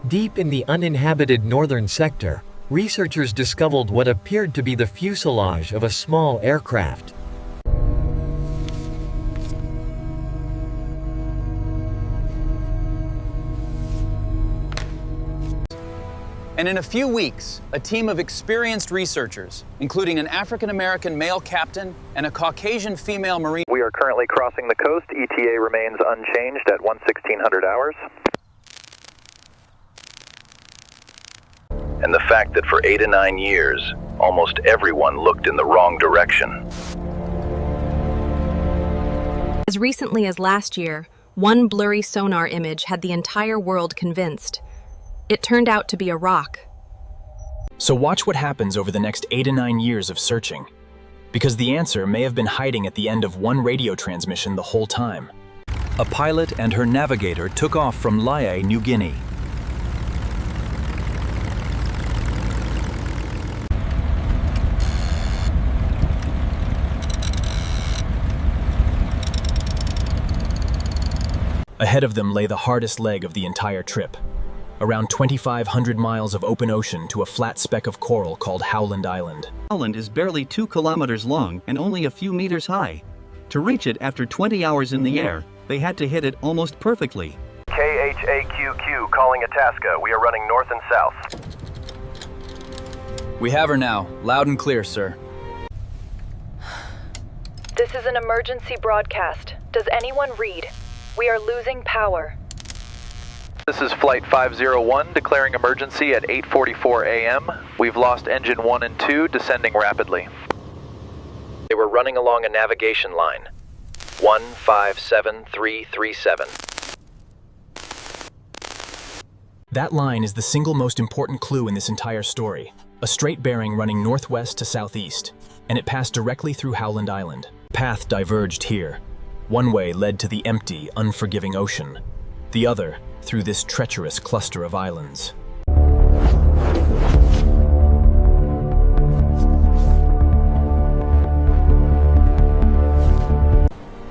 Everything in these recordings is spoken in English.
Deep in the uninhabited northern sector, researchers discovered what appeared to be the fuselage of a small aircraft. And in a few weeks, a team of experienced researchers, including an African-American male captain and a Caucasian female Marine. We are currently crossing the coast. ETA remains unchanged at 1600 hours. And the fact that for 8 to 9 years, almost everyone looked in the wrong direction. As recently as last year, one blurry sonar image had the entire world convinced. It turned out to be a rock. So watch what happens over the next 8 to 9 years of searching, because the answer may have been hiding at the end of one radio transmission the whole time. A pilot and her navigator took off from Lae, New Guinea. Ahead of them lay the hardest leg of the entire trip. Around 2,500 miles of open ocean to a flat speck of coral called Howland Island. Howland is barely 2 kilometers long and only a few meters high. To reach it after 20 hours in the air, they had to hit it almost perfectly. KHAQQ calling Itasca. We are running north and south. We have her now. Loud and clear, sir. This is an emergency broadcast. Does anyone read? We are losing power. This is Flight 501 declaring emergency at 8:44 a.m. We've lost engine 1 and 2, descending rapidly. They were running along a navigation line. 157337. That line is the single most important clue in this entire story. A straight bearing running northwest to southeast, and it passed directly through Howland Island. Path diverged here. One way led to the empty, unforgiving ocean. The other, through this treacherous cluster of islands.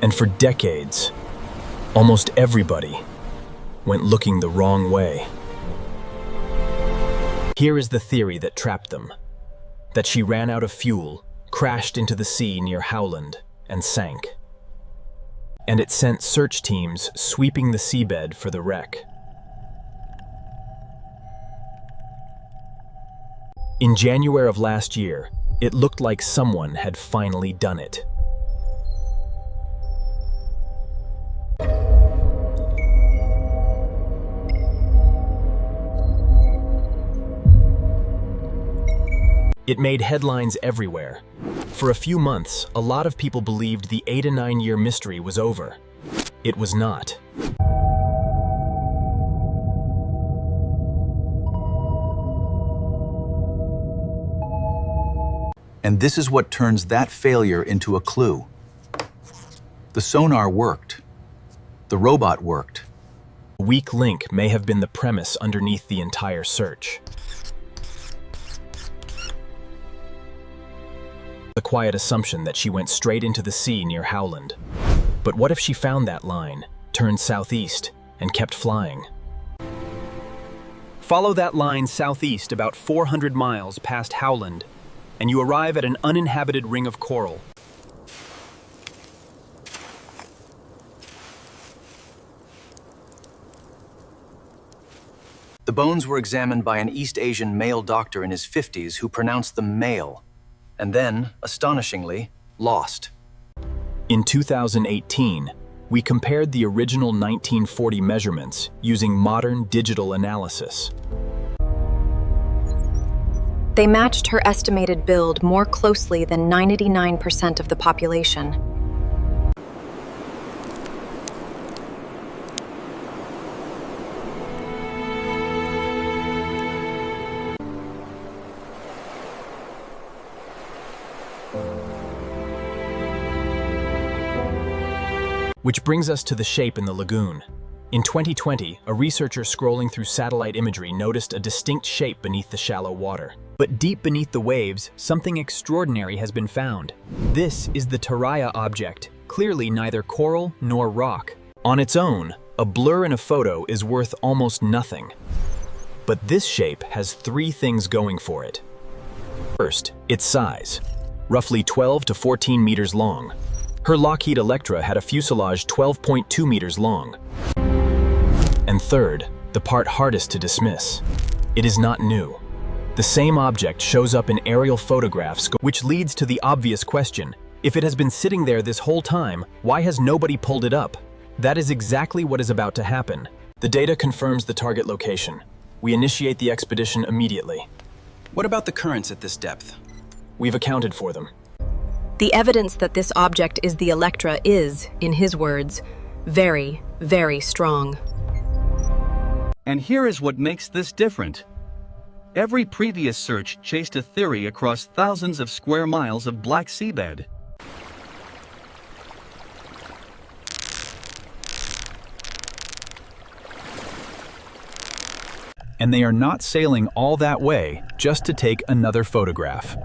And for decades, almost everybody went looking the wrong way. Here is the theory that trapped them: that she ran out of fuel, crashed into the sea near Howland, and sank. And it sent search teams sweeping the seabed for the wreck. In January of last year, it looked like someone had finally done it. It made headlines everywhere. For a few months, a lot of people believed the 8 to 9 year mystery was over. It was not. And this is what turns that failure into a clue. The sonar worked. The robot worked. A weak link may have been the premise underneath the entire search. The quiet assumption that she went straight into the sea near Howland. But what if she found that line, turned southeast, and kept flying? Follow that line southeast about 400 miles past Howland, and you arrive at an uninhabited ring of coral. The bones were examined by an East Asian male doctor in his 50s who pronounced them male, and then, astonishingly, lost. In 2018, we compared the original 1940 measurements using modern digital analysis. They matched her estimated build more closely than 99% of the population. Which brings us to the shape in the lagoon. In 2020, a researcher scrolling through satellite imagery noticed a distinct shape beneath the shallow water. But deep beneath the waves, something extraordinary has been found. This is the Taraya object, clearly neither coral nor rock. On its own, a blur in a photo is worth almost nothing. But this shape has three things going for it. First, its size, roughly 12 to 14 meters long. Her Lockheed Electra had a fuselage 12.2 meters long. And third, the part hardest to dismiss. It is not new. The same object shows up in aerial photographs, which leads to the obvious question: if it has been sitting there this whole time, why has nobody pulled it up? That is exactly what is about to happen. The data confirms the target location. We initiate the expedition immediately. What about the currents at this depth? We've accounted for them. The evidence that this object is the Electra is, in his words, very, very strong. And here is what makes this different. Every previous search chased a theory across thousands of square miles of black seabed. And they are not sailing all that way just to take another photograph.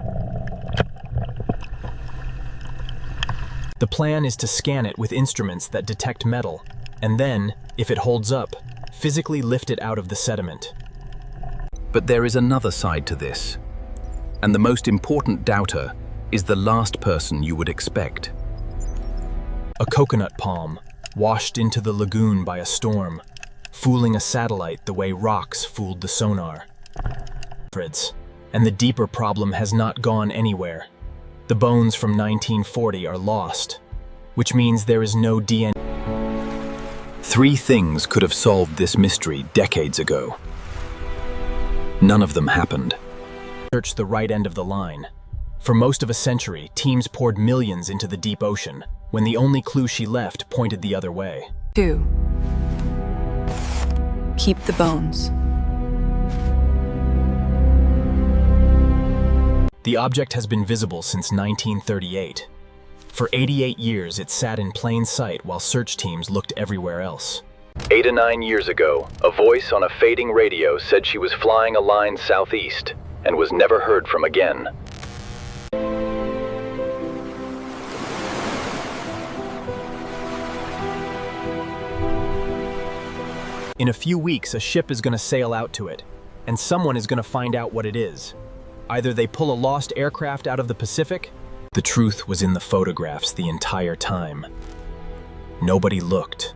The plan is to scan it with instruments that detect metal, and then, if it holds up, physically lift it out of the sediment. But there is another side to this, and the most important doubter is the last person you would expect. A coconut palm, washed into the lagoon by a storm, fooling a satellite the way rocks fooled the sonar. And the deeper problem has not gone anywhere. The bones from 1940 are lost, which means there is no DNA. Three things could have solved this mystery decades ago. None of them happened. Search the right end of the line. For most of a century, teams poured millions into the deep ocean, when the only clue she left pointed the other way. 2. Keep the bones. The object has been visible since 1938. For 88 years, it sat in plain sight while search teams looked everywhere else. 8 to 9 years ago, a voice on a fading radio said she was flying a line southeast and was never heard from again. In a few weeks, a ship is going to sail out to it, and someone is going to find out what it is. Either they pull a lost aircraft out of the Pacific. The truth was in the photographs the entire time. Nobody looked.